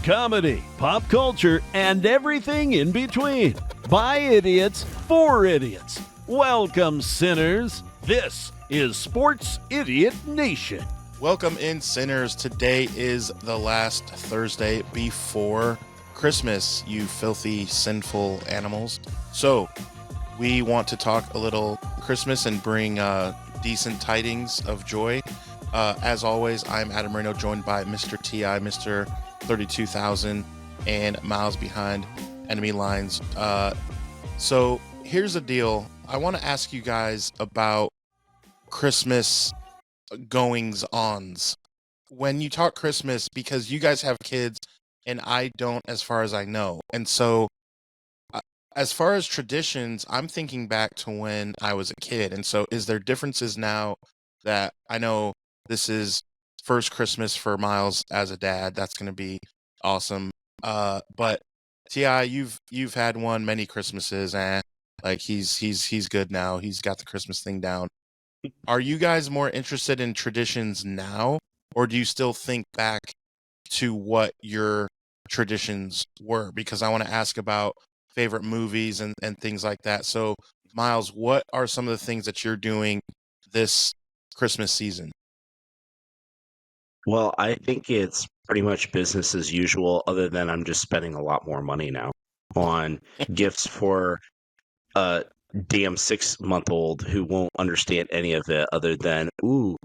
comedy, pop culture, and everything in between. By idiots, for idiots. Welcome, sinners. This is Sports Idiot Nation. Welcome in, sinners. Today is the last Thursday before Christmas, you filthy, sinful animals. So, we want to talk a little Christmas and bring decent tidings of joy. As always, I'm Adam Marino, joined by Mr. T.I., Mr. 32,000, and Miles behind enemy lines. So here's the deal. I want to ask you guys about Christmas goings-ons. When you talk Christmas, because you guys have kids and I don't, as far as I know. And so as far as traditions, I'm thinking back to when I was a kid. And so is there differences now that I know this is first Christmas for Miles as a dad? That's going to be awesome. But T.I., you've had one many Christmases, and like he's good now. He's got the Christmas thing down. Are you guys more interested in traditions now, or do you still think back to what your traditions were? Because I want to ask about favorite movies and things like that. So, Miles, what are some of the things that you're doing this Christmas season? Well, I think it's pretty much business as usual, other than I'm just spending a lot more money now on gifts for a damn 6-month-old who won't understand any of it other than, ooh,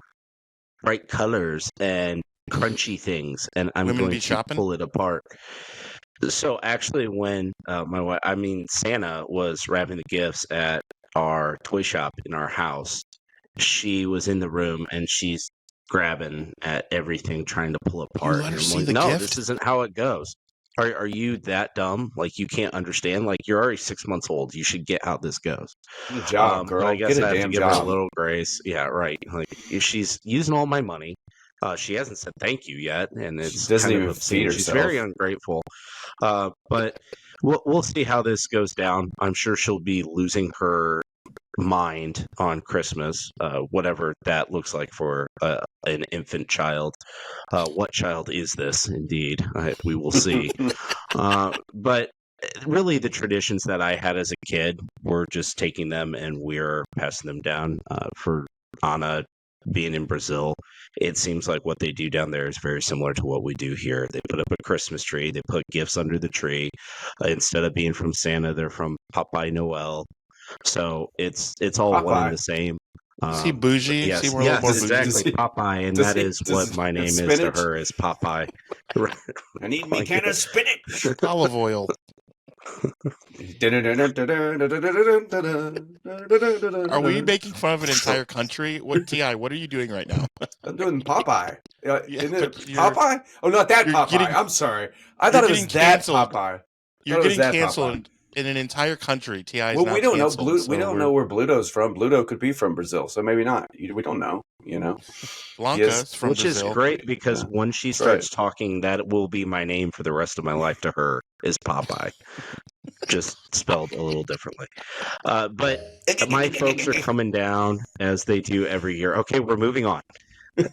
bright colors and crunchy things, and I'm Women going be to shopping? pull it apart. So actually, when Santa was wrapping the gifts at our toy shop in our house, she was in the room and she's grabbing at everything, trying to pull apart. let her And I'm see like, the no, gift? this isn't how it goes. Are you that dumb? Like, you can't understand? Like, you're already 6 months old. You should get how this goes. Good job, girl. But I guess Get a I have to damn give her a job. little grace. Yeah, right. Like, if she's using all my money. She hasn't said thank you yet, and it's She doesn't kind of even obscene. feed She's herself. very ungrateful. But we'll see how this goes down. I'm sure she'll be losing her mind on Christmas, whatever that looks like for an infant child. What child is this? Indeed, we will see. But really, the traditions that I had as a kid, we're just taking them and we're passing them down. For Anna being in Brazil, it seems like what they do down there is very similar to what we do here. They put up a Christmas tree, they put gifts under the tree. Instead of being from Santa, they're from Popeye Noel. So it's all one and Popeye. the same. See bougie? Yes, See, we're a little more bougie. exactly, Popeye, and that is what my name is to spinach? her, is Popeye. I need me Like can it. of spinach. Olive oil. Are we making fun of an entire country? What, T.I., what are you doing right now? I'm doing Popeye. Yeah, Isn't it but you're- Popeye? Oh, not that you're Popeye. getting- I'm sorry. I thought it was getting that canceled. Popeye. You're it was getting that canceled in an entire country. T.I. is Well, now we don't know. canceled, We so don't know where Bluto's from. Bluto could be from Brazil, so maybe not. We don't know. Blanca Yes. is from Which Brazil. is great, because Yeah, when she that's starts talking, that will be my name for the rest of my life to her, is Popeye. Just spelled a little differently. But my folks are coming down, as they do every year. Okay, we're moving on.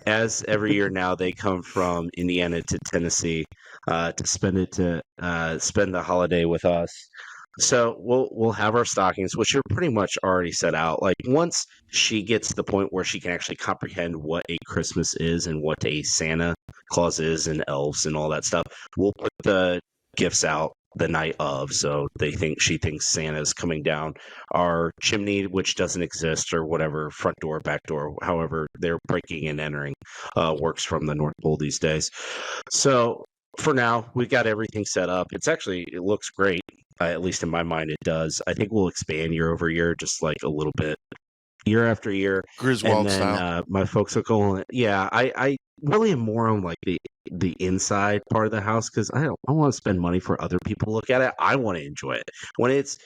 As every year now, they come from Indiana to Tennessee to spend the holiday with us. So we'll have our stockings, which are pretty much already set out. Like, once she gets to the point where she can actually comprehend what a Christmas is and what a Santa Claus is and elves and all that stuff, we'll put the gifts out the night of, so she thinks Santa's coming down our chimney, which doesn't exist, or whatever, front door, back door, however they're breaking and entering, works from the North Pole these days. So for now, we've got everything set up. It looks great. At least in my mind, it does. I think we'll expand year over year, just like a little bit, year after year. Griswold And then style. my folks will go. Yeah, I really am more on like the inside part of the house, because I don't want to spend money for other people to look at it. I want to enjoy it. When it's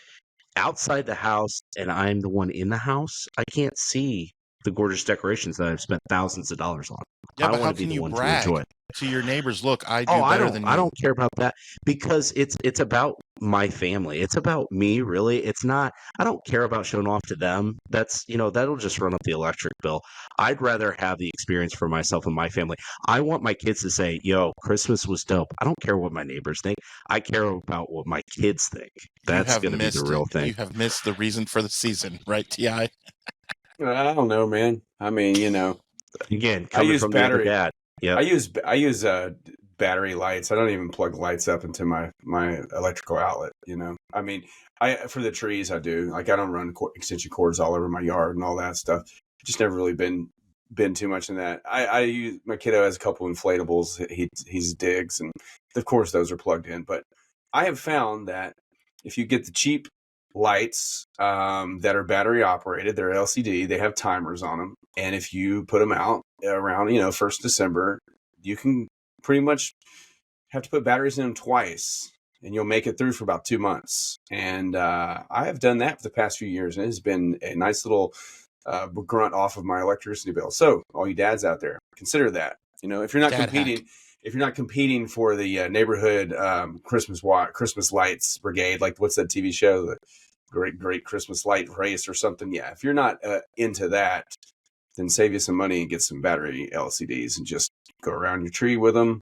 outside the house and I'm the one in the house, I can't see the gorgeous decorations that I've spent thousands of dollars on. Yeah, I but how want to be can the you one brag? to enjoy it. to your neighbors, look, I do Oh, I better than I you. don't care about that because it's about my family. It's about me, really. It's not. I don't care about showing off to them. That's that'll just run up the electric bill. I'd rather have the experience for myself and my family. I want my kids to say, "Yo, Christmas was dope." I don't care what my neighbors think. I care about what my kids think. You That's have going to be the missed it. real thing. You have missed the reason for the season, right, Ti? I don't know, man. I mean, Again, I coming use from the other battery. dad. Yep. I use battery lights. I don't even plug lights up into my electrical outlet. I mean, I for the trees I do. Like I don't run extension cords all over my yard and all that stuff. Just never really been too much in that. I use my kiddo has a couple inflatables. He's digs, and of course those are plugged in. But I have found that if you get the cheap lights that are battery operated, they're LCD. They have timers on them, and if you put them out around 1st December, you can pretty much have to put batteries in them twice, and you'll make it through for about 2 months. And I have done that for the past few years, and it has been a nice little grunt off of my electricity bill. So all you dads out there, consider that. If you're not Dad competing, hack. if you're not competing for the neighborhood Christmas lights brigade, like what's that TV show, the Great Christmas Light Race or something? Yeah, if you're not into that, then save you some money and get some battery LCDs and just go around your tree with them.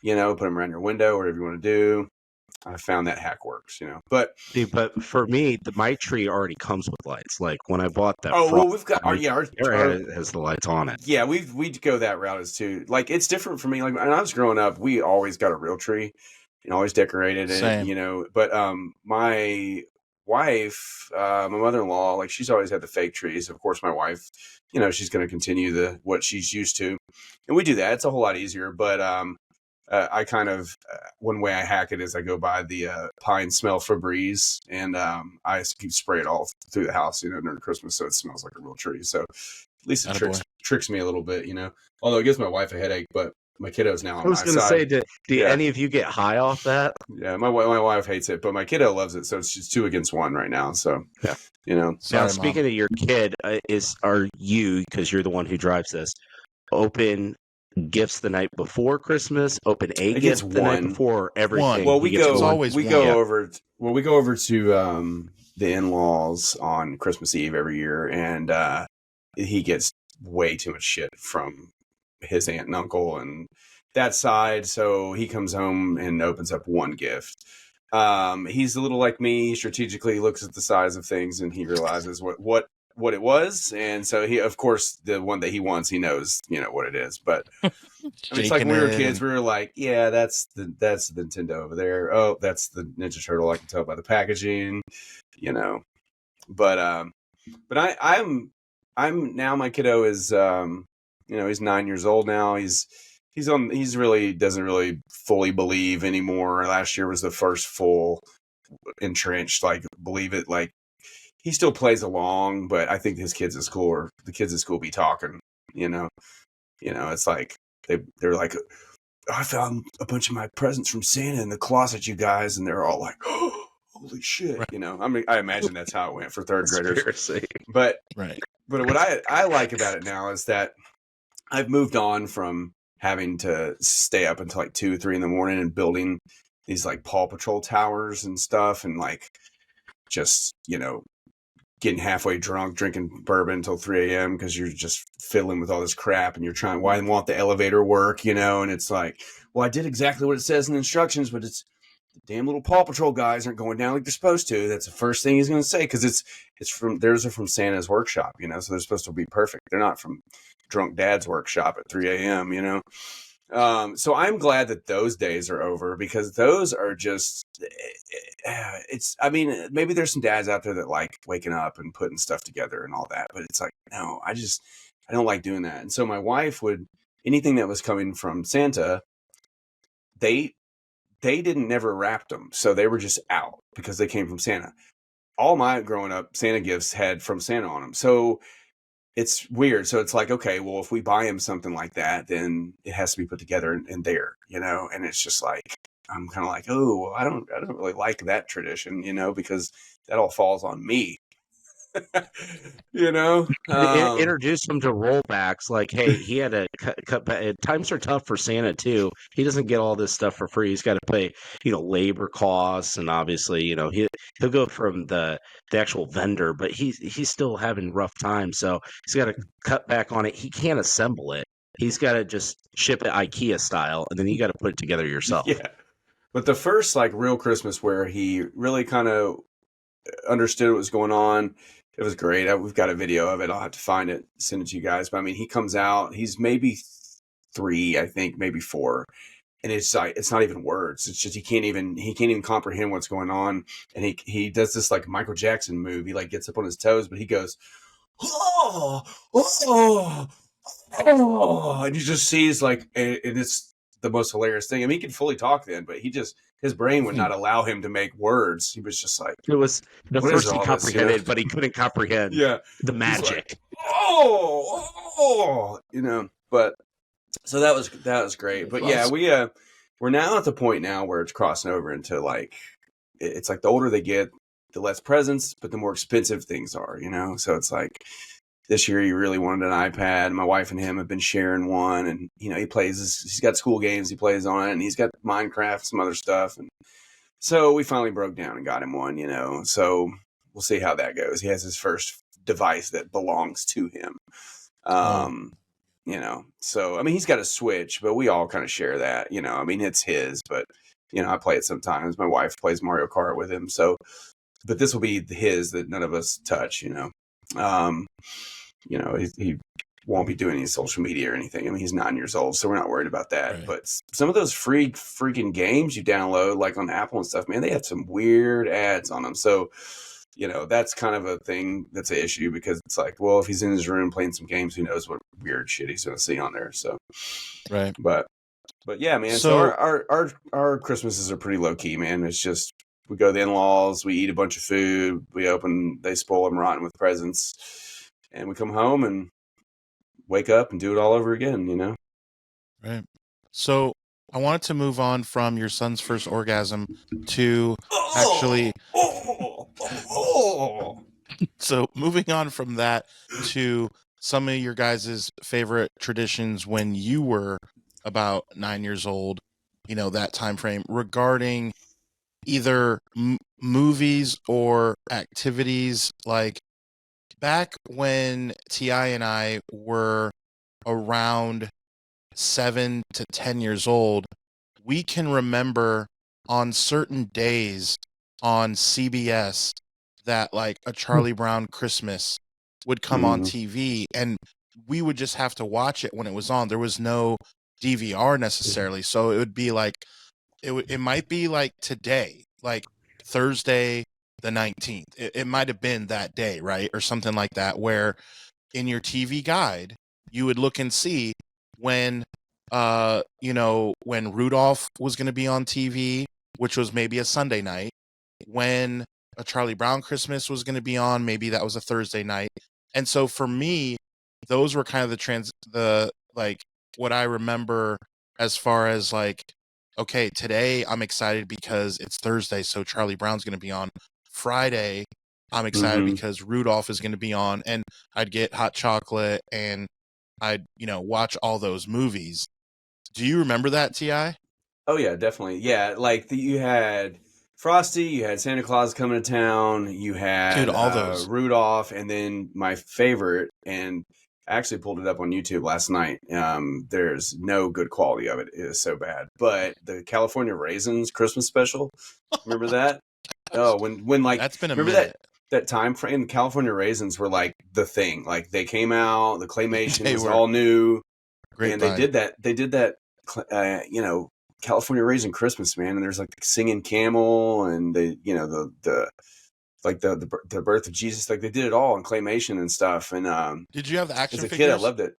Put them around your window, whatever you want to do. I found that hack works. But See, but for me, my tree already comes with lights. Like when I bought that we've got our has the lights on it. Yeah, we go that route as too. Like it's different for me. Like when I was growing up, we always got a real tree and always decorated it. Same. But my wife, my mother-in-law, like she's always had the fake trees. Of course, my wife, she's going to continue what she's used to, and we do that. It's a whole lot easier. But I kind of one way I hack it is I go buy the pine smell Febreze, and I spray it all through the house, during Christmas, so it smells like a real tree. So at least it tricks me a little bit, Although it gives my wife a headache, but my kiddo's now on my side. I was going to say, do any of you get high off that? Yeah, my wife hates it, but my kiddo loves it, so it's just 2 against 1 right now. So yeah, Sorry, now, speaking of your kid, are you, because you're the one who drives this, open gifts the night before Christmas, open a gift the night before, everything? Well, we go over to the in-laws on Christmas Eve every year, and he gets way too much shit from his aunt and uncle and that side, so he comes home and opens up one gift. He's a little like me. He strategically looks at the size of things and he realizes what it was, and so he, of course, the one that he wants, he knows what it is. But it's like when we were kids, we were like, yeah, that's the Nintendo over there. Oh, that's the Ninja Turtle. I can tell by the packaging, But I'm now, my kiddo is he's 9 years old now. He's really doesn't really fully believe anymore. Last year was the first full entrenched, believe it. Like, he still plays along, but I think the kids at school be talking, it's like they're like, I found a bunch of my presents from Santa in the closet, you guys, and they're all like, oh, holy shit, right. I imagine that's how it went for third graders. But right. But what I like about it now is that I've moved on from having to stay up until 2, 3 in the morning and building these Paw Patrol towers and stuff, and just getting halfway drunk, drinking bourbon until 3 a.m. because you're just fiddling with all this crap, and you're trying, why won't the elevator work, and it's like, well, I did exactly what it says in the instructions, but it's the damn little Paw Patrol guys aren't going down like they're supposed to. That's the first thing he's going to say, because theirs are from Santa's workshop, so they're supposed to be perfect. They're not from drunk dad's workshop at 3 a.m., So I'm glad that those days are over, because those are just, maybe there's some dads out there that like waking up and putting stuff together and all that, but it's like, no, I don't like doing that. And so my wife anything that was coming from Santa, they didn't never wrap them. So they were just out because they came from Santa. All my growing up Santa gifts had from Santa on them. So it's weird. So it's like, okay, well, if we buy him something like that, then it has to be put together in there, and it's just like, I'm kind of like, oh, well, I don't really like that tradition, because that all falls on me. You know, Introduce him to rollbacks. Like, hey, he had to cut back. Times are tough for Santa too. He doesn't get all this stuff for free. He's got to pay, labor costs, and obviously, he'll go from the actual vendor, but he's still having rough times. So he's got to cut back on it. He can't assemble it. He's got to just ship it IKEA style, and then you got to put it together yourself. Yeah. But the first like real Christmas where he really kind of understood what was going on, it was great. We've got a video of it. I'll have to find it, send it to you guys. But I mean, he comes out. He's maybe 3, I think, maybe 4, and it's like it's not even words. It's just he can't even comprehend what's going on. And he does this like Michael Jackson move. He like gets up on his toes, but he goes, oh, oh, oh, and you just sees like, and it's the most hilarious thing. I mean, he could fully talk then, but his brain would not allow him to make words. He was just like, it was the what first is he all this, comprehended, but he couldn't comprehend the magic. like, oh, but so that was great. But yeah, we're now at the point now where it's crossing over into like, it's like the older they get, the less presents, but the more expensive things are, so it's like this year he really wanted an iPad. My wife and him have been sharing one, and he's got school games he plays on it, and he's got Minecraft, some other stuff, and so we finally broke down and got him one, so we'll see how that goes. He has his first device that belongs to him. So I mean, he's got a Switch, but we all kind of share that, I mean, it's his, but I play it sometimes. My wife plays Mario Kart with him, so, but this will be his that none of us touch, he won't be doing any social media or anything. I mean, he's 9 years old, so we're not worried about that. Right. But some of those freaking games you download, like on Apple and stuff, man, they have some weird ads on them. So, that's kind of a thing that's an issue, because it's like, well, if he's in his room playing some games, who knows what weird shit he's going to see on there. So, right. But yeah, man. So our Christmases are pretty low key, man. It's just, we go to the in-laws, we eat a bunch of food, they spoil them rotten with presents. And we come home and wake up and do it all over again, Right. So I wanted to move on from your son's first orgasm to actually. So moving on from that to some of your guys' favorite traditions when you were about 9 years old, that time frame regarding either movies or activities. Like, back when T.I. and I were around 7 to 10 years old, we can remember on certain days on CBS that like a Charlie Brown Christmas would come on TV, and we would just have to watch it when it was on. There was no DVR necessarily, so it would be like, it might be like today, like Thursday the 19th. It might have been that day, right? Or something like that, where in your TV guide, you would look and see when, when Rudolph was going to be on TV, which was maybe a Sunday night, when a Charlie Brown Christmas was going to be on, maybe that was a Thursday night. And so for me, those were kind of what I remember as far as like, okay, today I'm excited because it's Thursday, so Charlie Brown's going to be on. Friday, I'm excited because Rudolph is going to be on, and I'd get hot chocolate and I'd, watch all those movies. Do you remember that, T.I.? Oh yeah, definitely. Yeah, like you had Frosty, you had Santa Claus coming to town, you had all those Rudolph, and then my favorite, and I actually pulled it up on YouTube last night. There's no good quality of it. It is so bad. But the California Raisins Christmas special, remember that? Oh, when like, that's been a remember minute. that time frame, the California Raisins were like the thing. Like they came out, the claymation was all new. Great, and they did that, California Raisin Christmas, man. And there's like the singing camel and the birth of Jesus. Like they did it all in claymation and stuff. And did you have the action figures? As a kid, I loved it.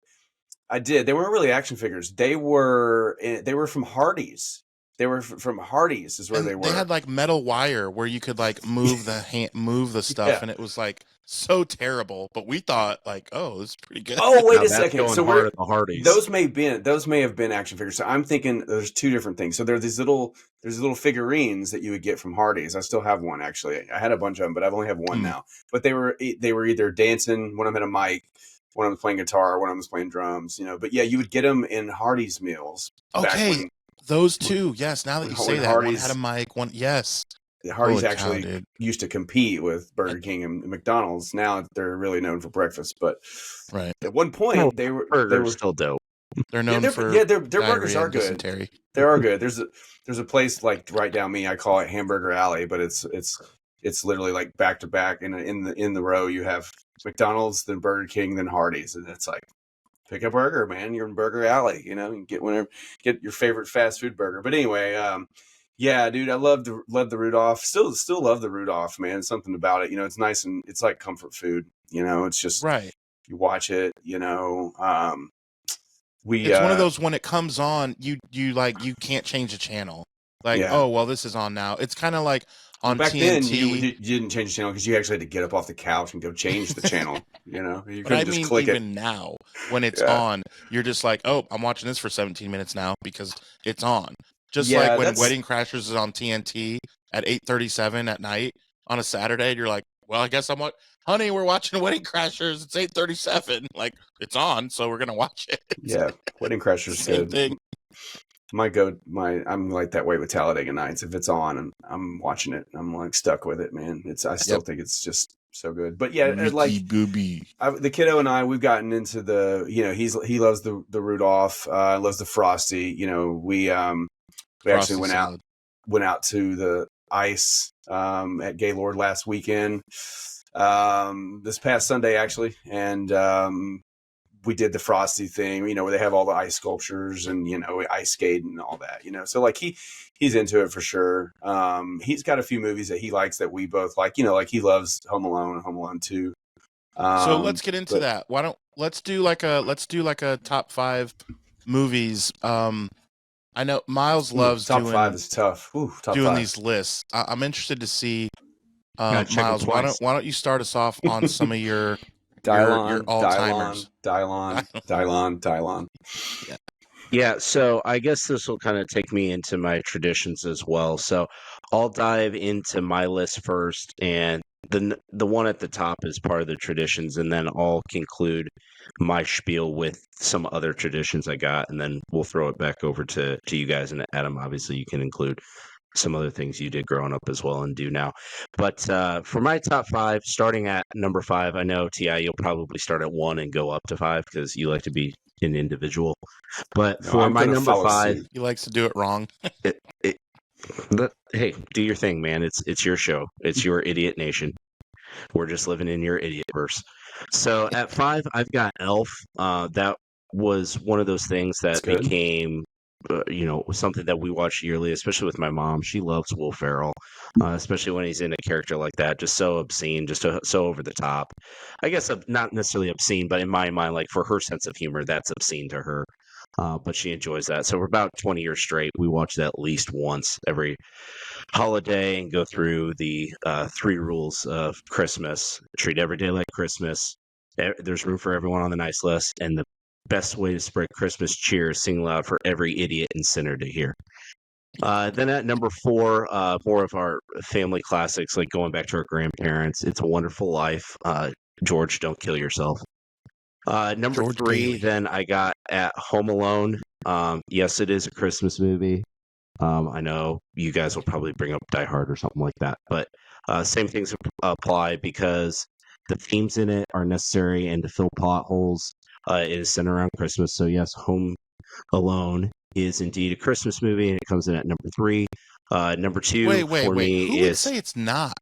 I did. They weren't really action figures. They were from Hardee's. They were from Hardee's is where they were. They had like metal wire where you could like move the stuff, and it was like so terrible, but we thought like, oh, this is pretty good. Oh, wait Now a that's second. going So hard at the Hardys. those may have been action figures. So I'm thinking there's two different things. So there's these little figurines that you would get from Hardee's. I still have one actually. I had a bunch of them, but I've only have one now. But they were either dancing, one of them had a mic, one of them was playing guitar, one of them was playing drums. But yeah, you would get them in Hardee's meals. Okay, those two. Yes, now that you say that, one had a mic, one yes. Hardee's actually used to compete with Burger King and McDonald's. Now they're really known for breakfast, but at one point they were still dope. They're known for their burgers are good. Dysentery. They are good. There's a place like right down me. I call it Hamburger Alley, but it's literally like back to back in the row. You have McDonald's, then Burger King, then Hardee's, and it's like pick a burger, man. You're in Burger Alley. You get your favorite fast food burger. But anyway. Yeah, dude, I love the Rudolph. Still love the Rudolph, man. Something about it, it's nice and it's like comfort food. It's just right. You watch it, It's one of those when it comes on, you can't change the channel. Oh well, this is on now. It's kind of like on back TNT. Then you didn't change the channel because you actually had to get up off the couch and go change the channel. You couldn't just click even now when it's on, you're just like, oh, I'm watching this for 17 minutes now because it's on. Just like when Wedding Crashers is on TNT at 8:37 at night on a Saturday, you're like, well, I guess honey, we're watching Wedding Crashers. It's 8:37. Like, it's on, so we're going to watch it. Yeah, Wedding Crashers is good. Thing. I'm like that way with Talladega Nights. If it's on and I'm watching it, I'm like stuck with it, man. I still think it's just so good. But yeah, the kiddo and I, we've gotten into the, he loves the Rudolph, loves the Frosty. We actually went out to the ice at Gaylord last weekend, this past Sunday actually, and we did the Frosty thing, where they have all the ice sculptures and ice skating and all that, So like he's into it for sure. He's got a few movies that he likes that we both like, like he loves Home Alone and Home Alone 2. So let's get into that. Let's do like a top 5 movies. I know Miles loves top 5 is tough. Doing these lists. I'm interested to see, Miles. Why don't you start us off on some of your all-timers? Dylon. Yeah, so I guess this will kind of take me into my traditions as well. So I'll dive into my list first, and the one at the top is part of the traditions, and then I'll conclude my spiel with some other traditions I got, and then we'll throw it back over to you guys. And Adam, obviously, you can include some other things you did growing up as well and do now. But for my top 5, starting at number 5, I know, T.I., you'll probably start at 1 and go up to 5 because you like to be an individual. But for my number 5... He likes to do it wrong. Hey, do your thing, man. It's your show. It's your idiot nation. We're just living in your idiot verse. So at 5, I've got Elf. That was one of those things that became, something that we watch yearly, especially with my mom. She loves Will Ferrell, especially when he's in a character like that, just so obscene, just so over the top. I guess not necessarily obscene, but in my mind, like for her sense of humor, that's obscene to her. But she enjoys that. So for about 20 years straight, we watch that at least once every holiday and go through the 3 rules of Christmas. Treat every day like Christmas. There's room for everyone on the nice list. And the best way to spread Christmas cheer is sing loud for every idiot and sinner to hear. Then at number 4, more of our family classics, like going back to our grandparents. It's a Wonderful Life. George, don't kill yourself. Number George 3, Bailey. Then I got at Home Alone. Yes, it is a Christmas movie. I know you guys will probably bring up Die Hard or something like that, but same things apply because the themes in it are necessary and to fill plot holes. It is centered around Christmas. So yes, Home Alone is indeed a Christmas movie, and it comes in at number 3. Number 2 for me Who would say it's not?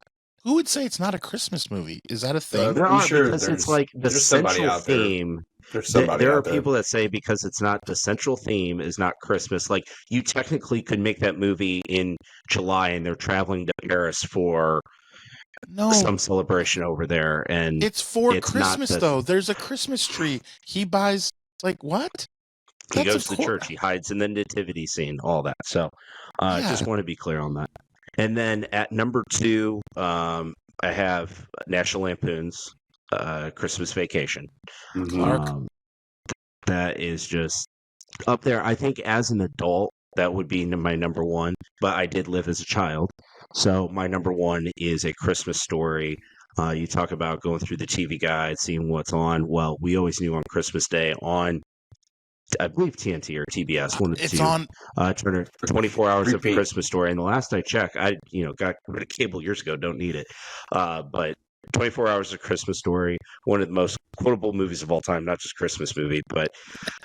Who would say it's not a Christmas movie? Is that a thing? There are, because it's like the central theme. There are people that say because it's not the central theme is not Christmas. Like you technically could make that movie in July, and they're traveling to Paris for some celebration over there, and it's for Christmas though. There's a Christmas tree. He buys what? He goes to church. He hides in the nativity scene. All that. So, just want to be clear on that. And then at number 2, I have National Lampoon's Christmas Vacation. Mhm. That is just up there. I think as an adult, that would be my number one, but I did live as a child. So my number one is A Christmas Story. You talk about going through the TV guide, seeing what's on. Well, we always knew on Christmas Day on, I believe TNT or TBS, one of the It's two, on. Turner, 24 hours of A Repeat. Christmas Story. And the last I checked, I got rid of cable years ago. Don't need it. But 24 Hours of Christmas Story, one of the most quotable movies of all time, not just Christmas movie, but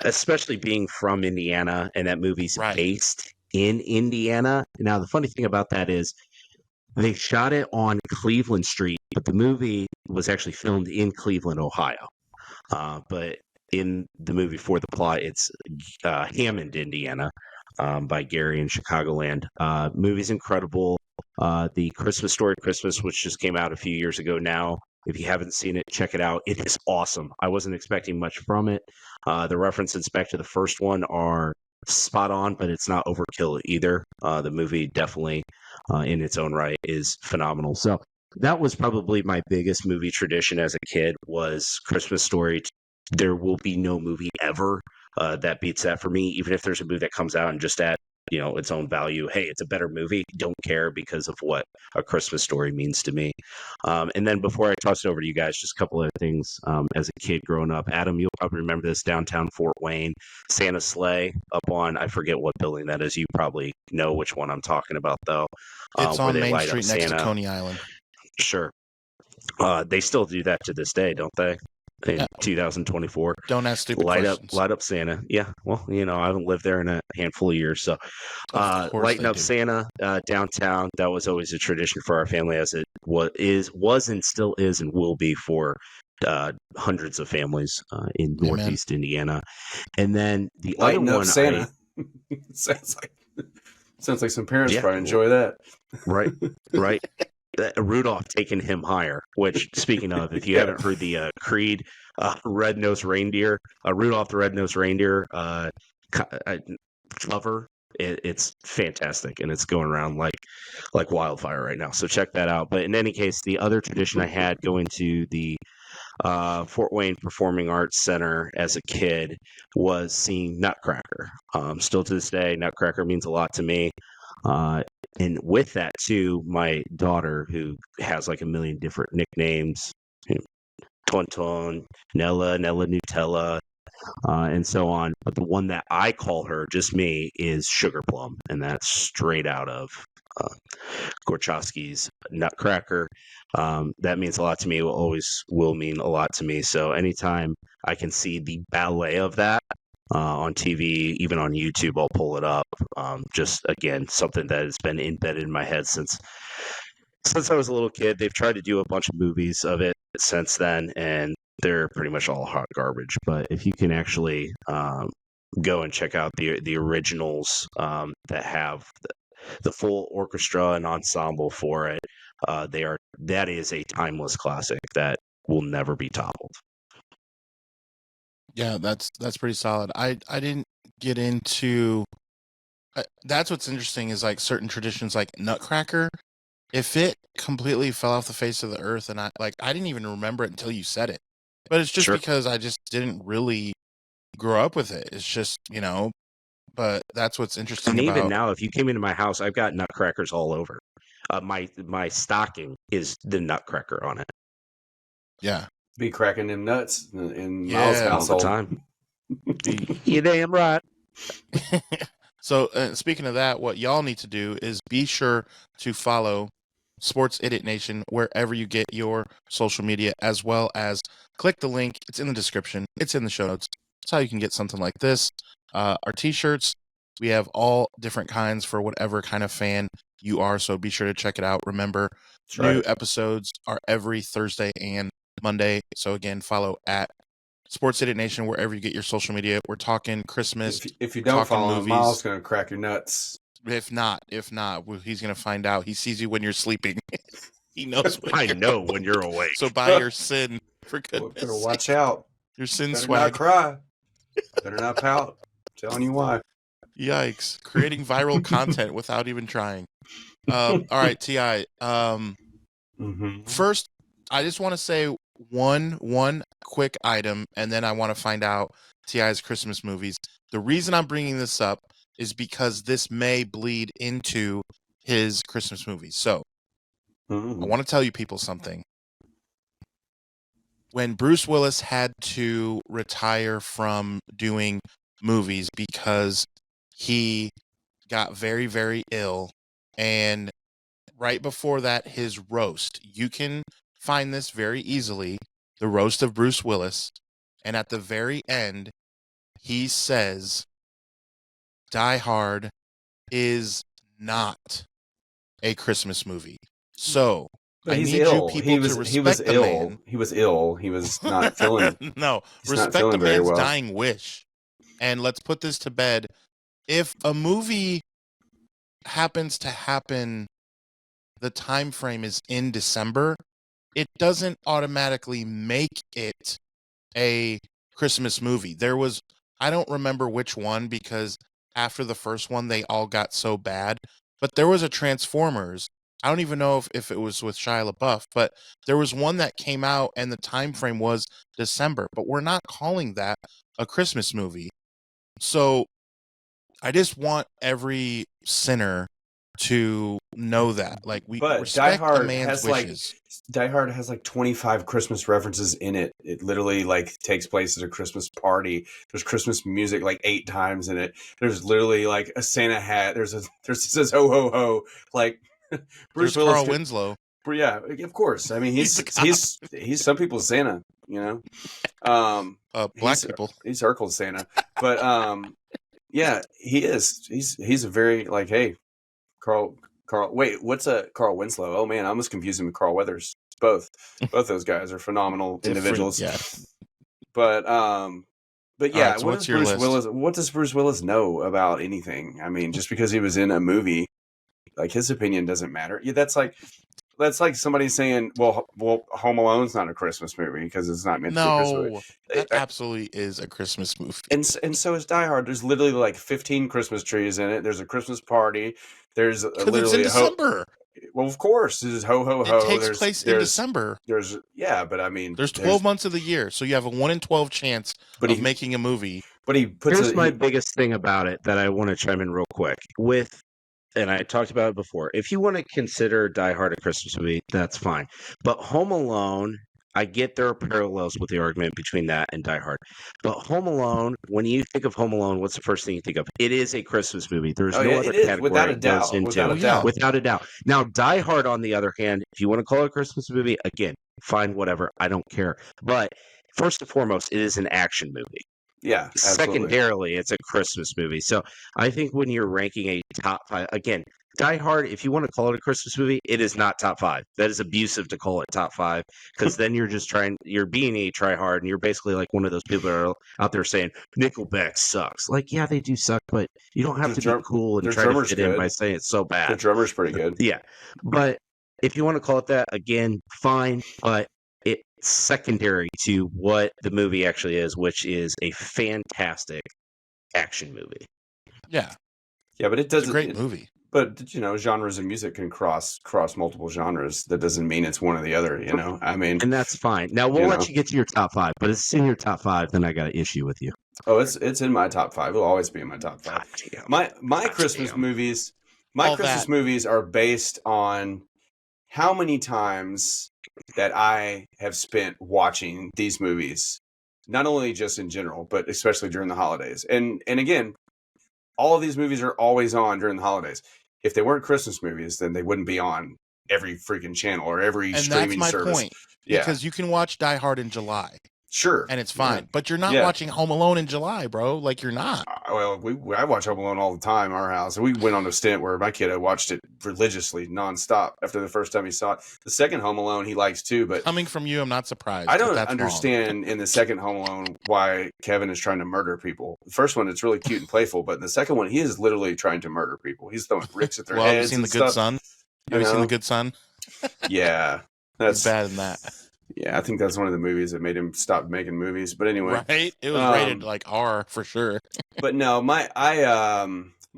especially being from Indiana and that movie's Right. based in Indiana. Now, the funny thing about that is they shot it on Cleveland Street, but the movie was actually filmed in Cleveland, Ohio. But in the movie for the plot, it's Hammond, Indiana, by Gary in Chicagoland. Movie's incredible. The Christmas Story Christmas, which just came out a few years ago now. If you haven't seen it, check it out. It is awesome. I wasn't expecting much from it. The references back to the first one are spot on, but it's not overkill either. The movie definitely, in its own right, is phenomenal. So that was probably my biggest movie tradition as a kid was Christmas Story. There will be no movie ever that beats that for me. Even if there's a movie that comes out and just at its own value, hey, it's a better movie. Don't care because of what A Christmas Story means to me. And then before I toss it over to you guys, just a couple of things as a kid growing up. Adam, you'll probably remember this downtown Fort Wayne, Santa Sleigh up on, I forget what building that is. You probably know which one I'm talking about though. It's Where on they Main light up Street next to Santa. Coney Island. Sure. They still do that to this day, don't they? In Yeah. 2024, Don't ask stupid light questions. up Santa. Yeah, well, I haven't lived there in a handful of years, so Of course lighting they up do. Santa downtown. That was always a tradition for our family, as it was and still is and will be for hundreds of families in Amen. Northeast Indiana. And then the Lighting other up one, Santa. sounds like some parents Yeah, probably enjoy that. right. Rudolph taking him higher, which, speaking of, if you Yeah. haven't heard the Creed Red-Nosed Reindeer, Rudolph the Red-Nosed Reindeer cover, it's fantastic, and it's going around like wildfire right now. So check that out. But in any case, the other tradition I had going to the Fort Wayne Performing Arts Center as a kid was seeing Nutcracker. Still to this day, Nutcracker means a lot to me. And with that too, my daughter, who has like a million different nicknames, Tonton, Nella Nutella, and so on. But the one that I call her, just me, is Sugar Plum, and that's straight out of Gorchowski's Nutcracker. That means a lot to me. Always will mean a lot to me. So anytime I can see the ballet of that on TV, even on YouTube, I'll pull it up. Just again, something that has been embedded in my head since I was a little kid. They've tried to do a bunch of movies of it since then, and they're pretty much all hot garbage. But if you can actually go and check out the originals that have the full orchestra and ensemble for it, that is a timeless classic that will never be toppled. Yeah, that's pretty solid. I didn't get into. That's what's interesting is like certain traditions like Nutcracker. If it completely fell off the face of the earth, and I didn't even remember it until you said it, but it's just Sure. because I just didn't really grow up with it. It's just but that's what's interesting And about. even now, if you came into my house, I've got Nutcrackers all over. My stocking is the Nutcracker on it. Yeah, Be cracking them nuts in Yeah. Miles' All All household. the time. The- You damn right. So speaking of that, what y'all need to do is be sure to follow Sports Idiot Nation wherever you get your social media, as well as click the link. It's in the description. It's in the show notes. That's how you can get something like this. Our t-shirts, we have all different kinds for whatever kind of fan you are. So be sure to check it out. Remember, That's new right. episodes are every Thursday and Monday. So again, follow at Sports Idiot Nation wherever you get your social media. We're talking Christmas. If you don't talking follow him, movies. Miles going to crack your nuts. If not, he's gonna find out. He sees you when you're sleeping. He knows. I know when you're awake. So buy your sin for Well, goodness. better sake. watch out. Your sin Better swag. not cry. Better not pout. I'm telling you why. Yikes! Creating viral content without even trying. All right, Ti. Mm-hmm. First, I just want to say one quick item, and then I want to find out T.I.'s Christmas movies. The reason I'm bringing this up is because this may bleed into his Christmas movies. So I want to tell you people something. When Bruce Willis had to retire from doing movies because he got very, very ill, and right before that, his roast, you can find this very easily, the roast of Bruce Willis, and at the very end, he says, Die Hard is not a Christmas movie. So But I he's need ill. you people to respect the man. He was ill. He was not feeling. No, He's not respect feeling the very man's well. dying wish. And let's put this to bed. If a movie happens to happen, the time frame is in December, it doesn't automatically make it a Christmas movie. I don't remember which one, because after the first one, they all got so bad. But there was a Transformers. I don't even know if it was with Shia LaBeouf, but there was one that came out and the time frame was December. But we're not calling that a Christmas movie. So I just want every sinner to know that. Like, we But respect Die a Hard man's has wishes. Die Hard has like 25 Christmas references in it. It literally like takes place at a Christmas party. There's Christmas music like 8 times in it. There's literally like a Santa hat. There's it says ho ho ho. Like Bruce There's Willis. Carl Winslow. Yeah, of course. I mean, he's some people's Santa. You know, Black people. He's Urkel's Santa, but yeah, he is. He's a very like, hey, Carl. Wait, what's a Carl Winslow? Oh man, I almost confused him with Carl Weathers. Both those guys are phenomenal individuals. Yeah. But yeah, right, so what's your list? What does Bruce Willis know about anything? I mean, just because he was in a movie, like his opinion doesn't matter. Yeah, that's like somebody saying, well, Home Alone's not a Christmas movie because it's not meant to be a Christmas movie. That absolutely is a Christmas movie. And so is Die Hard. There's literally like 15 Christmas trees in it. There's a Christmas party. There's literally it's in December. Well, of course, this is ho ho ho. It takes place in December. But I mean, there's 12 months of the year, so you have a 1 in 12 chance of making a movie. But here's my biggest thing about it that I want to chime in real quick with. And I talked about it before. If you want to consider Die Hard a Christmas movie, that's fine. But Home Alone, I get there are parallels with the argument between that and Die Hard. But Home Alone, when you think of Home Alone, what's the first thing you think of? It is a Christmas movie. There's no other category without a doubt. goes into it. Without a doubt. Now, Die Hard, on the other hand, if you want to call it a Christmas movie, again, fine, whatever. I don't care. But first and foremost, it is an action movie. Yeah. Absolutely. Secondarily, it's a Christmas movie. So I think when you're ranking a top 5, again, Die Hard, if you want to call it a Christmas movie, it is not top 5. That is abusive to call it top 5, because then you're being a tryhard, and you're basically like one of those people that are out there saying Nickelback sucks. Like, yeah, they do suck, but you don't have to be cool and try to fit in by saying it's so bad. The drummer's pretty good. Yeah, but if you want to call it that, again, fine, but it's secondary to what the movie actually is, which is a fantastic action movie. Yeah. Yeah, but it's a great movie. But, genres of music can cross multiple genres. That doesn't mean it's one or the other, I mean... And that's fine. Now, we'll let you get to your top 5, but if it's in your top 5, then I got an issue with you. Oh, it's in my top 5. It'll always be in my top 5. My Christmas movies... movies are based on how many times that I have spent watching these movies, not only just in general, but especially during the holidays. And again, all of these movies are always on during the holidays. If they weren't Christmas movies, then they wouldn't be on every freaking channel or every streaming service. And that's my point. Yeah. Because you can watch Die Hard in July. Sure. And it's fine. Yeah. But you're not watching Home Alone in July, bro. Like, you're not. I watch Home Alone all the time in our house. We went on a stint where my kid, I watched it religiously, nonstop, after the first time he saw it. The second Home Alone, he likes too, but... Coming from you, I'm not surprised. I don't understand in the second Home Alone why Kevin is trying to murder people. The first one, it's really cute and playful, but in the second one, he is literally trying to murder people. He's throwing bricks at their heads. Have you seen The Good Son? Have you seen The Good Son? Yeah. That's bad in that. Yeah, I think that's one of the movies that made him stop making movies. But anyway, right? It was rated like R for sure. But no, my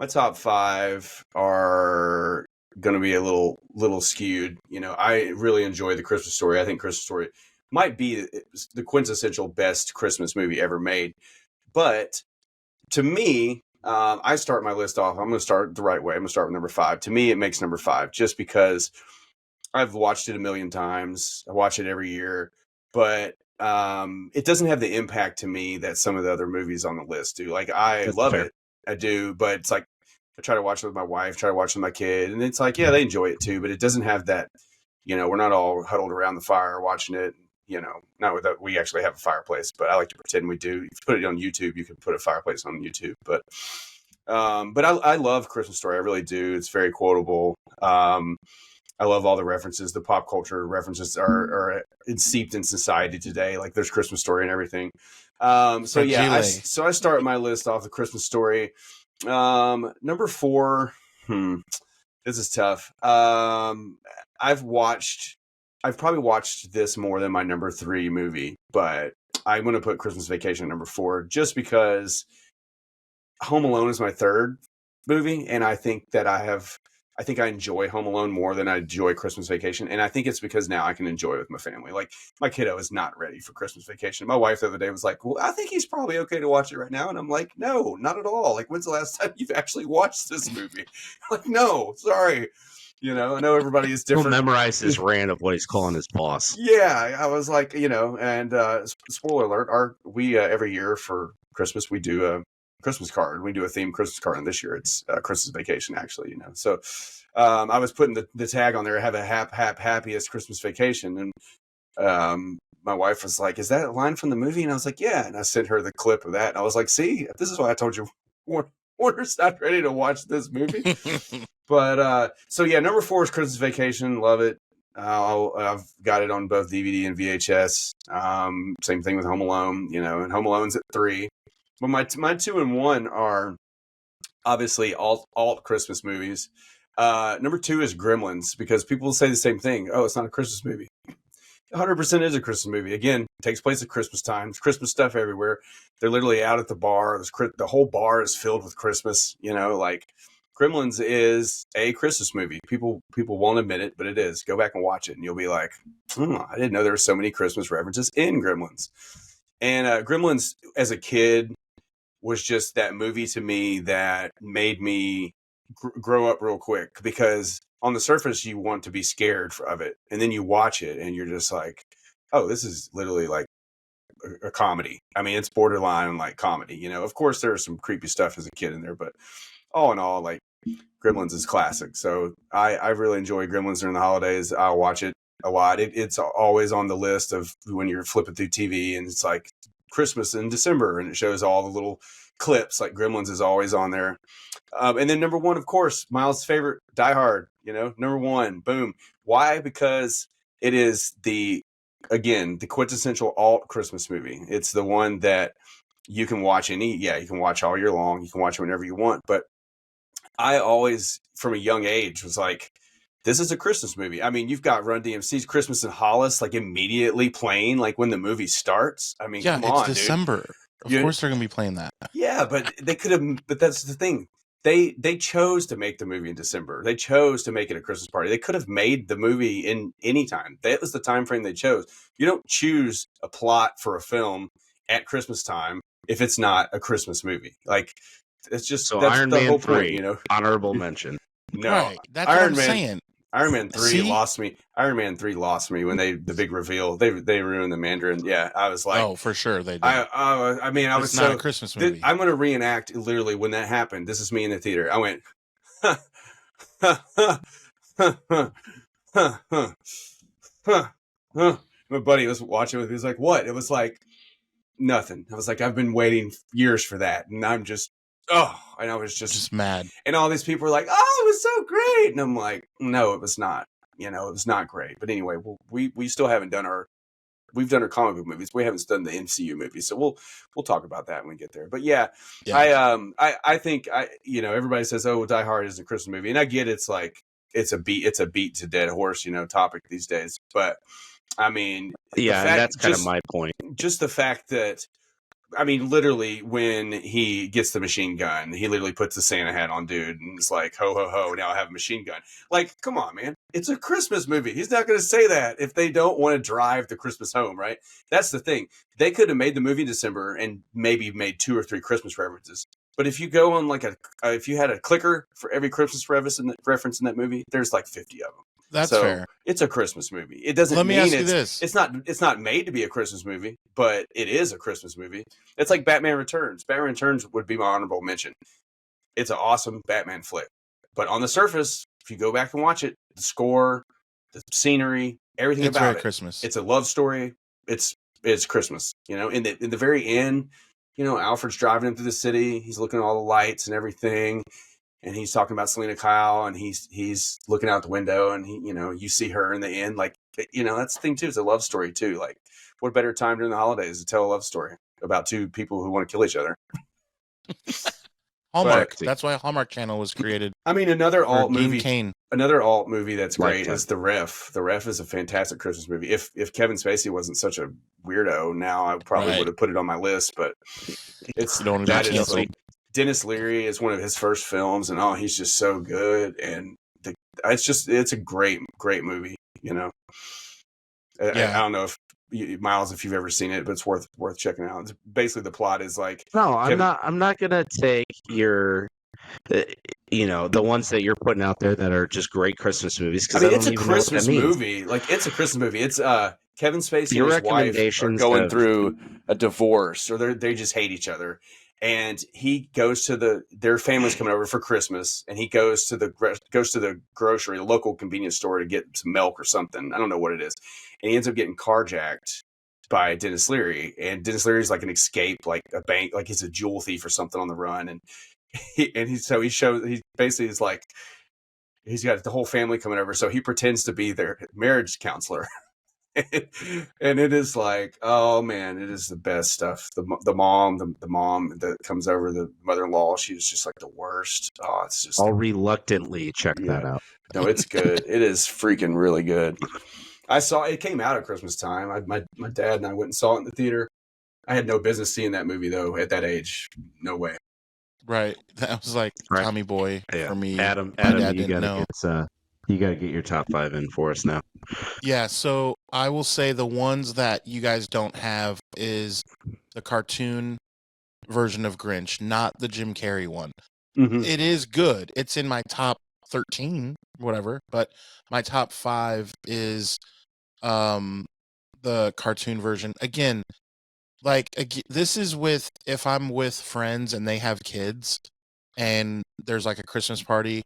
top 5 are going to be a little skewed. You know, I really enjoy The Christmas Story. I think Christmas Story might be the quintessential best Christmas movie ever made. But to me, I start my list off. I'm going to start the right way. I'm going to start with number 5. To me, it makes number 5 just because I've watched it a million times. I watch it every year, but it doesn't have the impact to me that some of the other movies on the list do. Like, I That's love fair. it. I do, but it's like I try to watch it with my wife, try to watch it with my kid, and it's like, yeah, they enjoy it too, but it doesn't have that, you know, we're not all huddled around the fire watching it, you know, not with that. We actually have a fireplace, but I like to pretend we do. If you put it on YouTube, you can put a fireplace on YouTube, but I love Christmas Story. I really do. It's very quotable. I love all the references. The pop culture references are seeped in society today. Like, there's Christmas Story and everything. So yeah, I start my list off the Christmas Story. Number 4. This is tough. I've probably watched this more than my number 3 movie, but I'm going to put Christmas Vacation at number 4 just because Home Alone is my 3rd movie, and I think I enjoy Home Alone more than I enjoy Christmas Vacation, and I think it's because now I can enjoy it with my family. Like, my kiddo is not ready for Christmas Vacation. My wife the other day was like, well, I think he's probably okay to watch it right now, and I'm like, no, not at all. Like, when's the last time you've actually watched this movie? Like, no, sorry. You know, I know everybody is different. He'll memorize his rant of what he's calling his boss. Yeah, I was like, you know, and spoiler alert, we every year for Christmas we do a Christmas card. We do a themed Christmas card, and this year it's Christmas Vacation, actually, you know. So I was putting the tag on there, have a happiest Christmas Vacation, and my wife was like, is that a line from the movie? And I was like, yeah. And I sent her the clip of that, and I was like, see, this is why I told you Warner's not ready to watch this movie. But so yeah, number 4 is Christmas Vacation. Love it. I've got it on both DVD and VHS. Same thing with Home Alone, you know, and Home Alone's at 3. But my 2 and 1 are obviously alt Christmas movies. Number 2 is Gremlins, because people will say the same thing. Oh, it's not a Christmas movie. 100% is a Christmas movie. Again, it takes place at Christmas time. There's Christmas stuff everywhere. They're literally out at the bar. The whole bar is filled with Christmas. You know, like, Gremlins is a Christmas movie. People won't admit it, but it is. Go back and watch it, and you'll be like, I didn't know there were so many Christmas references in Gremlins. And Gremlins, as a kid, was just that movie to me that made me grow up real quick, because on the surface you want to be scared of it, and then you watch it and you're just like, oh, this is literally like a comedy. I mean, it's borderline like comedy, you know. Of course there's some creepy stuff as a kid in there, but all in all, like, Gremlins is classic. So I really enjoy Gremlins during the holidays. I'll watch it a lot. It's always on the list of when you're flipping through TV and it's like Christmas in December and it shows all the little clips. Like, Gremlins is always on there. And then number 1, of course, Miles' favorite, Die Hard, you know, number 1, boom. Why? Because it is the quintessential alt Christmas movie. It's the one that you can watch you can watch all year long. You can watch it whenever you want. But I always, from a young age, was like, this is a Christmas movie. I mean, you've got Run DMC's Christmas in Hollis, like, immediately playing, like, when the movie starts. I mean, come on, it's December. Dude. Of course they're going to be playing that. Yeah, but they could have, but that's the thing. They chose to make the movie in December. They chose to make it a Christmas party. They could have made the movie in any time. That was the time frame they chose. You don't choose a plot for a film at Christmas time if it's not a Christmas movie. Like, it's just, so that's Iron the Man whole 3, point, you know. Honorable mention. No, right. That's what I'm saying. Iron Man 3 lost me. Iron Man 3 lost me when the big reveal. They ruined the Mandarin. Yeah, I was like, oh, for sure they did. I mean, I was not a Christmas movie. I'm going to reenact literally when that happened. This is me in the theater. I went, My buddy was watching with me. He was like, "What?" It was like nothing. I was like, "I've been waiting years for that," and I'm just. And I was just mad. And all these people were like, "Oh, it was so great." And I'm like, "No, it was not. You know, it was not great." But anyway, we still haven't done we've done our comic book movies. We haven't done the MCU movies. So we'll talk about that when we get there. But yeah. I think everybody says, "Oh, Die Hard is a Christmas movie." And I get it's like it's a beat to dead horse, topic these days. But I mean, yeah, that's kind of my point. Just the fact that I mean, literally, when he gets the machine gun, he literally puts the Santa hat on dude and is like, ho, ho, ho, now I have a machine gun. Like, come on, man. It's a Christmas movie. He's not going to say that if they don't want to drive the Christmas home, right? That's the thing. They could have made the movie in December and maybe made 2 or 3 Christmas references. But if you go on like if you had a clicker for every Christmas reference in that movie, there's like 50 of them. That's so fair. It's a Christmas movie. It doesn't Let me mean ask you this. It's not made to be a Christmas movie, but it is a Christmas movie. It's like Batman Returns. Batman Returns would be my honorable mention. It's an awesome Batman flick. But on the surface, if you go back and watch it, the score, the scenery, everything It's about very it. Christmas. It's a love story. It's Christmas. You know, in the very end, you know, Alfred's driving him through the city. He's looking at all the lights and everything. And he's talking about Selena Kyle, and he's looking out the window, and you see her in the end. Like, that's the thing too. It's a love story too. Like, what better time during the holidays to tell a love story about 2 people who want to kill each other? Hallmark. That's why Hallmark Channel was created. I mean, another alt movie that's great Lifetime. is The Ref. The Ref is a fantastic Christmas movie. If Kevin Spacey wasn't such a weirdo, now I probably would have put it on my list. But it's You don't want to be canceled. Dennis Leary is one of his first films, and he's just so good. And it's a great movie. I don't know if Miles, if you've ever seen it, but it's worth checking out. It's basically, the plot is like, no, I'm not gonna take your, the ones that you're putting out there that are just great Christmas movies. I mean, it's a Christmas movie. Like, it's a Christmas movie. It's Kevin Spacey and his wife are going through a divorce, or they just hate each other. And he goes to their family's coming over for Christmas, and he goes to the grocery, the local convenience store, to get some milk or something. I don't know what it is. And he ends up getting carjacked by Dennis Leary. And Dennis Leary's like an escape, like a bank, like he's a jewel thief or something on the run. And he basically is like, he's got the whole family coming over. So he pretends to be their marriage counselor. And it is like, oh man, it is the best stuff. The mom that comes over, the mother-in-law, she's just like the worst. Oh, it's just, I'll reluctantly check that out. No, it's good. It is freaking really good. I saw it came out at Christmas time. My dad and I went and saw it in the theater. I had no business seeing that movie though at that age. No way. Right. That was like Tommy Boy for me. Adam, you gotta get your top 5 in for us now. Yeah, so I will say the ones that you guys don't have is the cartoon version of Grinch, not the Jim Carrey one. Mm-hmm. It is good. It's in my top 13, whatever, but my top 5 is the cartoon version. Again, this is if I'm with friends and they have kids and there's like a Christmas party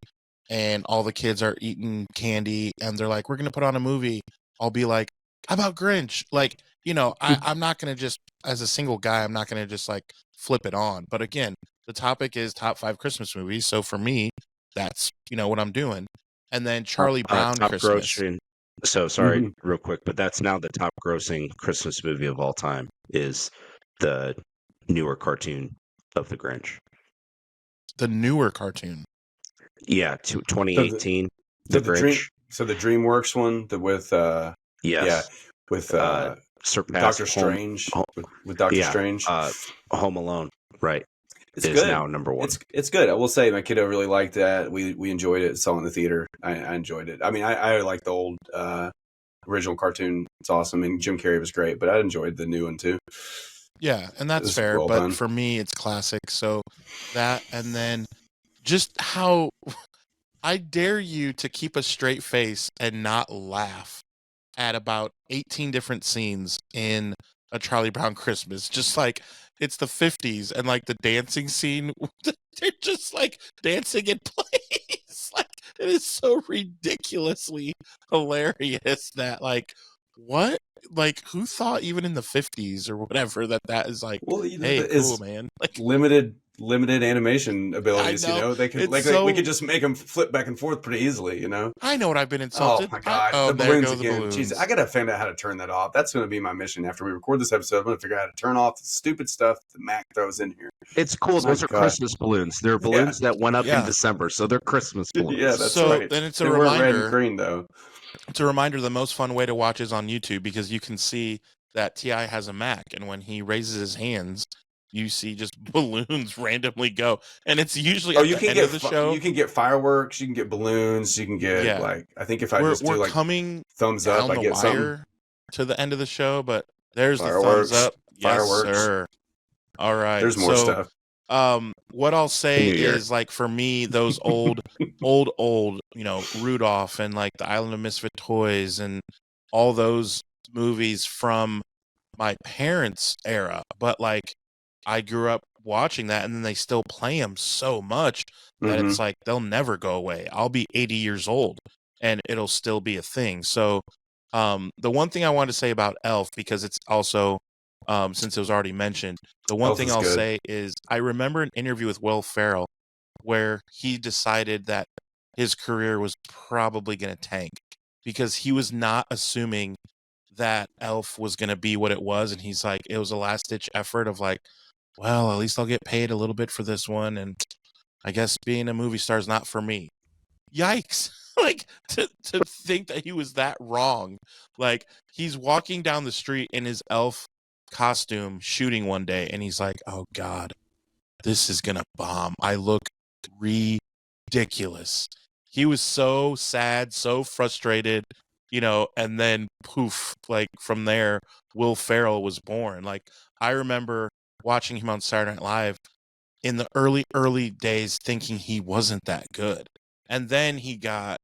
and all the kids are eating candy and they're like, we're going to put on a movie. I'll be like, how about Grinch? Like, I'm not going to just, as a single guy, I'm not going to just like flip it on. But again, the topic is top 5 Christmas movies. So for me, that's, what I'm doing. And then Charlie Brown top Christmas. Grossing. So sorry, real quick, but that's now the top grossing Christmas movie of all time is the newer cartoon of the Grinch. The newer cartoon. Yeah, 2018. The Grinch. The DreamWorks one, with Doctor Strange. With Doctor Strange. Home Alone, right? It's is good. Now number 1. It's good. I will say my kiddo really liked that. We enjoyed it. Saw it in the theater. I enjoyed it. I mean, I like the old original cartoon. It's awesome. And Jim Carrey was great, but I enjoyed the new one too. Yeah, and that's fair. Well done. For me, it's classic. So that, and then just how I dare you to keep a straight face and not laugh at about 18 different scenes in A Charlie Brown Christmas. Just like it's the 50s and like the dancing scene, they're just like dancing in place. Like it is so ridiculously hilarious that like, what? Like who thought even in the 50s or whatever that is like, hey, cool, man. Like limited animation abilities, they could we could just make them flip back and forth pretty easily, I know what I've been insulted. Oh my god, the balloons again. Jesus, I gotta find out how to turn that off. That's gonna be my mission after we record this episode. I'm gonna figure out how to turn off the stupid stuff that Mac throws in here. It's cool. Those are Christmas balloons. They're balloons that went up in December, so they're Christmas balloons. Yeah, that's right. Then it's a reminder. Red and green though. It's a reminder. The most fun way to watch is on YouTube because you can see that T.I. has a Mac, and when he raises his hands, you see just balloons randomly go, and it's usually Oh, at you the can end get of the show. you can get fireworks, you can get balloons, you can get Yeah, I think if I we're just do coming thumbs up, down I the get something. wire to the end of the show, but there's the thumbs Fireworks, up. Yes, fireworks. sir. All right. There's more So, stuff. what I'll say New Year. is for me, those old, Rudolph and the Island of Misfit Toys and all those movies from my parents' era. But I grew up watching that, and then they still play them so much that it's they'll never go away. I'll be 80 years old, and it'll still be a thing. So, the one thing I want to say about Elf, because it's also, since it was already mentioned, the one Elf thing is I'll good. say is I remember an interview with Will Ferrell where he decided that his career was probably going to tank because he was not assuming that Elf was going to be what it was. And he's like, it was a last ditch effort of well, at least I'll get paid a little bit for this one. And I guess being a movie star is not for me. Yikes. To think that he was that wrong. He's walking down the street in his elf costume shooting one day, and he's like, oh God, this is gonna bomb. I look ridiculous. He was so sad, so frustrated, and then poof, from there, Will Ferrell was born. I remember watching him on Saturday Night Live in the early days thinking he wasn't that good. And then he got,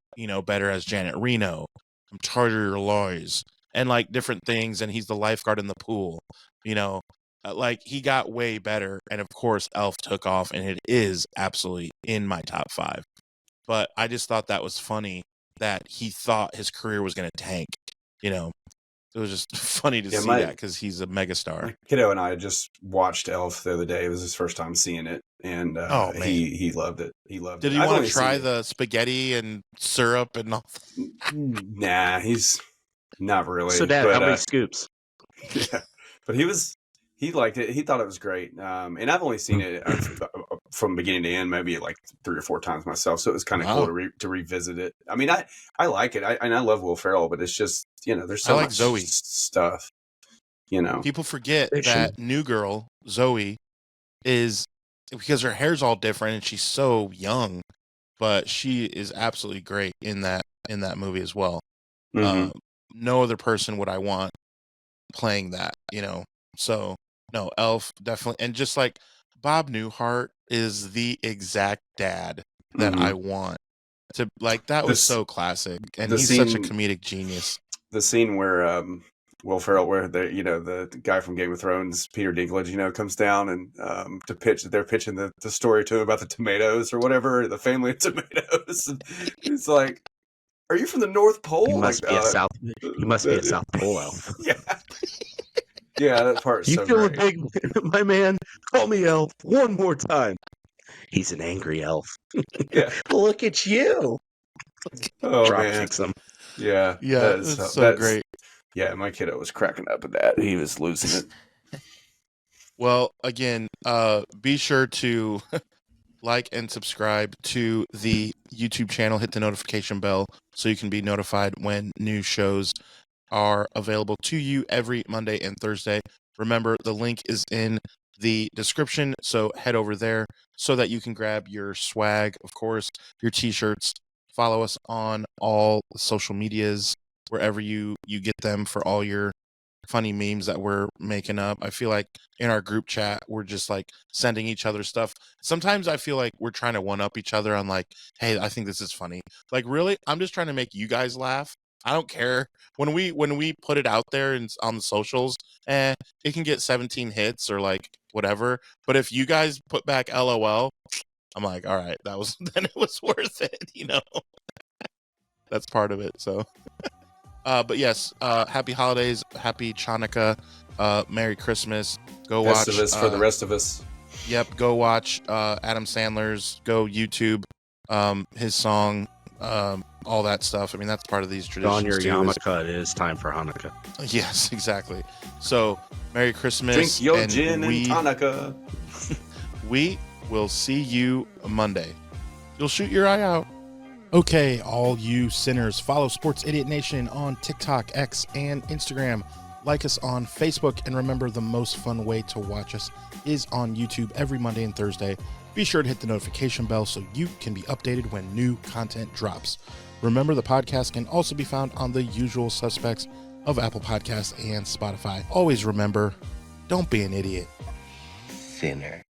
better as Janet Reno from Tartar Your Loys and different things. And he's the lifeguard in the pool, he got way better. And of course, Elf took off, and it is absolutely in my top 5. But I just thought that was funny that he thought his career was going to tank, It was just funny to see that because he's a megastar. My kiddo and I just watched Elf the other day. It was his first time seeing it, and he loved it. He loved it. Did he want to try the spaghetti and syrup and all? Nah, he's not really. So, Dad, how many scoops? Yeah, but he liked it. He thought it was great. And I've only seen it from beginning to end, maybe 3 or 4 times myself. So it was kind of cool to revisit it. I mean, I like it. I love Will Ferrell, but it's just, there's so much Zoe stuff, People forget that new girl, Zoe, is because her hair's all different and she's so young, but she is absolutely great in that movie as well. No other person would I want playing that, So, no, Elf, definitely. And just Bob Newhart is the exact dad that I want to, that was so classic. And he's such a comedic genius. The scene where Will Ferrell, where the guy from Game of Thrones, Peter Dinklage, comes down and they're pitching the story to him about the tomatoes or whatever, the family of tomatoes. And he's like, are you from the North Pole? You must be a South Pole elf. Yeah. Yeah, that part's you so feel great. my man, call me elf one more time. He's an angry elf. Yeah. Look at you. Oh, Drop man. kicks him. Yeah. Yeah, that's so great. Yeah, my kiddo was cracking up at that. He was losing it. Well, again, be sure to like and subscribe to the YouTube channel. Hit the notification bell so you can be notified when new shows are available to you every Monday and Thursday. Remember, the link is in the description, so head over there so that you can grab your swag, of course, your t-shirts. Follow us on all social medias, wherever you get them, for all your funny memes that we're making up. I feel like in our group chat, we're just sending each other stuff. Sometimes I feel like we're trying to one-up each other on hey, I think this is funny. Really, I'm just trying to make you guys laugh. I don't care when we put it out there and on the socials, it can get 17 hits or whatever. But if you guys put back LOL, I'm all right, then it was worth it, That's part of it. So, but yes, happy holidays, happy Chanukah, Merry Christmas. Go watch Festivus for the rest of us. Yep, go watch Adam Sandler's. Go YouTube his song. All that stuff. I mean, that's part of these traditions. On your yarmulke, it is time for Hanukkah. Yes, exactly. So, Merry Christmas. Drink your gin and Hanukkah. We will see you Monday. You'll shoot your eye out. Okay, all you sinners, follow Sports Idiot Nation on TikTok, X, and Instagram. like us on Facebook, and remember, the most fun way to watch us is on YouTube every Monday and Thursday. Be sure to hit the notification bell so you can be updated when new content drops. Remember, the podcast can also be found on the usual suspects of Apple Podcasts and Spotify. Always remember, don't be an idiot. Sinner.